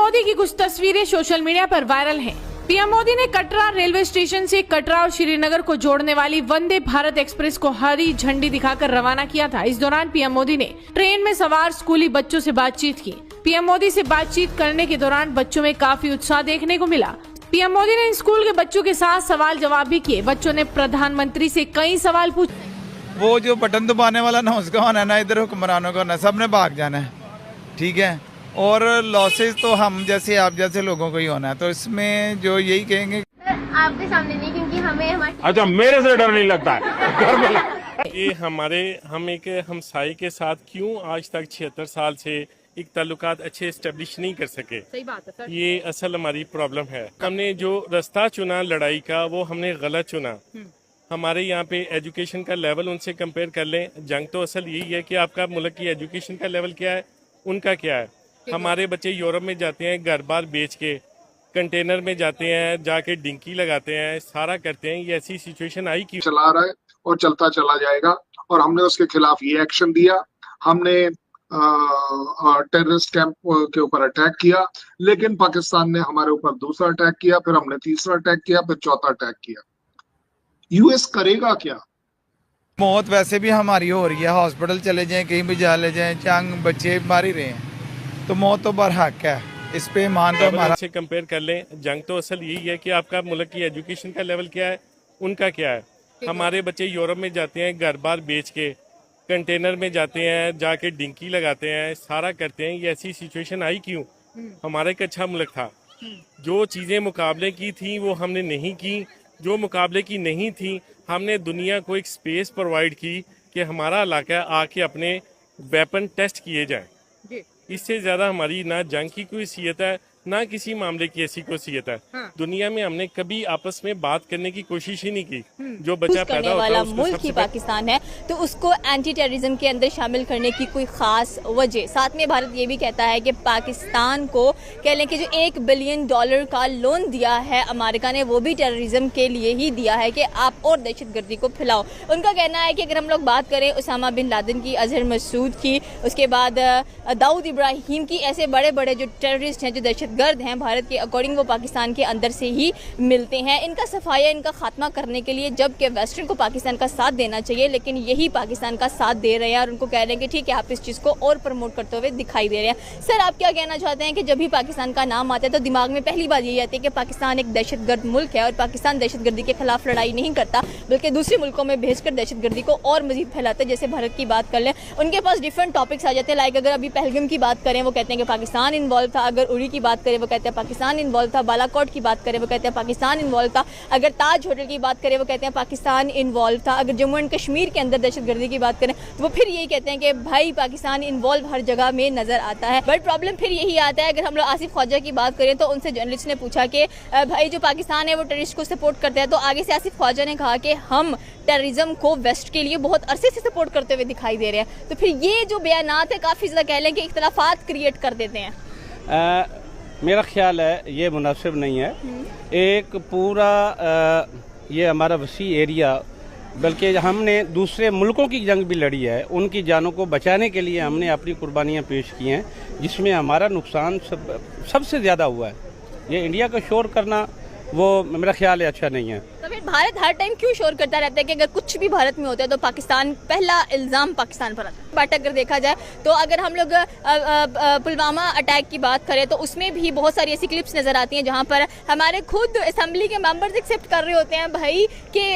मोदी की कुछ तस्वीरें सोशल मीडिया पर वायरल हैं। पीएम मोदी ने कटरा रेलवे स्टेशन से कटरा और श्रीनगर को जोड़ने वाली वंदे भारत एक्सप्रेस को हरी झंडी दिखाकर रवाना किया था। इस दौरान पीएम मोदी ने ट्रेन में सवार स्कूली बच्चों से बातचीत की। पीएम मोदी से बातचीत करने के दौरान बच्चों में काफी उत्साह देखने को मिला। पीएम मोदी ने स्कूल के बच्चों के साथ सवाल जवाब भी किए। बच्चों ने प्रधानमंत्री से कई सवाल पूछे। वो जो बटन दबाने वाला ना उसका होना है ना, इधर हुक्मरानों का होना है, सबने भाग जाना है, ठीक है। और लॉसेस तो हम जैसे आप जैसे लोगों को ही होना है, तो इसमें जो यही कहेंगे आपके सामने नहीं, क्योंकि हमें अच्छा मेरे से डर नहीं लगता है। ये हम एक हमसाये के साथ क्यों आज तक 76 साल से एक ताल्लुकात अच्छे एस्टेब्लिश नहीं कर सके। सही बात है सर। ये असल हमारी प्रॉब्लम है। हमने जो रास्ता चुना लड़ाई का वो हमने गलत चुना। हमारे यहाँ पे एजुकेशन का लेवल उनसे कंपेयर कर लें, जंग तो असल यही है कि आपका मुल्क की एजुकेशन का लेवल क्या है, उनका क्या है। हमारे बच्चे यूरोप में जाते हैं घर बार बेच के, कंटेनर में जाते हैं, जाके डिंकी लगाते हैं, सारा करते हैं। ये ऐसी सिचुएशन आई कि चला रहा है और चलता चला जाएगा। और हमने उसके खिलाफ ये एक्शन दिया। हमने टेररिस्ट कैंप के ऊपर अटैक किया, लेकिन पाकिस्तान ने हमारे ऊपर दूसरा अटैक किया, फिर हमने तीसरा अटैक किया, फिर चौथा अटैक किया। यूएस करेगा क्या? मौत वैसे भी हमारी हो रही है। हॉस्पिटल चले जाएं, कहीं भी जा ले जाएं, जंग बच्चे मार ही रहे हैं, तो मौत तो बरहक है। इस पे मान तो हमारा से कंपेयर कर लें, जंग तो असल यही है कि आपका मुल्क की एजुकेशन का लेवल क्या है, उनका क्या है। हमारे बच्चे यूरोप में जाते हैं घर बार बेच के, कंटेनर में जाते हैं, जाके डिंकी लगाते हैं, सारा करते हैं। ये ऐसी सिचुएशन आई क्यों? हमारा एक अच्छा मुल्क था। जो चीज़ें मुकाबले की थी वो हमने नहीं की। जो मुकाबले की नहीं थी, हमने दुनिया को एक स्पेस प्रोवाइड की कि हमारा इलाका आके अपने वेपन टेस्ट किए जाएं। इससे ज़्यादा हमारी ना जंग की कोई हैसियत है, ना किसी मामले की ऐसी कोई हैसियत है। हाँ। दुनिया में हमने कभी आपस में बात करने की कोशिश ही नहीं की। जो बच्चा पैदा होता है मुल्क ही पाकिस्तान है, तो उसको एंटी टेररिज्म के अंदर शामिल करने की कोई खास वजह। साथ में भारत ये भी कहता है कि पाकिस्तान को कह लें कि जो $1 बिलियन का लोन दिया है अमेरिका ने, वो भी टेररिज्म के लिए ही दिया है कि आप और दहशतगर्दी को फैलाओ। उनका कहना है कि अगर हम लोग बात करें उसामा बिन लादेन की, अजहर मसूद की, उसके बाद दाऊद इब्राहिम की, ऐसे बड़े बड़े जो टेररिस्ट हैं, जो दहशतगर्द हैं, भारत के अकॉर्डिंग वो पाकिस्तान के अंदर से ही मिलते हैं। इनका सफाया, इनका खात्मा करने के लिए जबकि वेस्टर्न को पाकिस्तान का साथ देना चाहिए, लेकिन यही पाकिस्तान का साथ दे रहे हैं और उनको कह रहे हैं कि ठीक है आप इस चीज़ को और प्रमोट करते हुए दिखाई दे रहे हैं। सर आप क्या कहना चाहते हैं कि जब भी पाकिस्तान का नाम आता है तो दिमाग में पहली बात यही आती है कि पाकिस्तान एक दहशतगर्द मुल्क है और पाकिस्तान दहशतगर्दी के खिलाफ लड़ाई नहीं करता, बल्कि दूसरे मुल्कों में भेजकर दहशतगर्दी को और मजीद फैलाता है। जैसे भारत की बात कर लें, उनके पास डिफरेंट टॉपिक्स आ जाते हैं। लाइक अगर अभी पहलगाम की बात करें वो कहते हैं कि पाकिस्तान इन्वॉल्व था, अगर उरी की बात करें वो कहते हैं पाकिस्तान इन्वॉल्व था, बालाकोट की बात करें वो कहते हैं पाकिस्तान इन्वॉल्व था, अगर ताज होटल की बात करें वो कहते हैं पाकिस्तान इन्वॉल्व था, अगर जम्मू एंड कश्मीर के अंदर दहशतगर्दी की बात करें तो वो फिर यही कहते हैं कि भाई पाकिस्तान इन्वॉल्व हर जगह में नजर आता है। बट प्रॉब्लम फिर यही आता है, अगर हम लोग आसिफ ख्वाजा की बात करें तो उनसे जर्नलिस्ट ने पूछा कि भाई जो पाकिस्तान है वो टेररिस्ट को सपोर्ट करता है, तो आगे से आसिफ ख्वाजा ने कहा कि हम टेररिज्म को वेस्ट के लिए बहुत अरसे से सपोर्ट करते हुए दिखाई दे रहे हैं। तो फिर ये जो बयानात है काफ़ी ज़्यादा कह लें कि इख्तलाफात क्रिएट कर देते हैं। मेरा ख्याल है ये मुनासिब नहीं है। एक पूरा ये हमारा वसी एरिया, बल्कि हमने दूसरे मुल्कों की जंग भी लड़ी है, उनकी जानों को बचाने के लिए हमने अपनी कुर्बानियाँ पेश की हैं, जिसमें हमारा नुकसान सबसे ज़्यादा हुआ है। ये इंडिया का शोर करना वो मेरा ख्याल है अच्छा नहीं है। तो फिर भारत हर टाइम क्यों शोर करता रहता है कि अगर कुछ भी भारत में होता है तो पाकिस्तान, पहला इल्ज़ाम पाकिस्तान पर आता है। बट अगर देखा जाए तो अगर हम लोग पुलवामा अटैक की बात करें तो उसमें भी बहुत सारी ऐसी क्लिप्स नज़र आती हैं जहाँ पर हमारे खुद असेंबली के मेंबर्स एक्सेप्ट कर रहे होते हैं भाई कि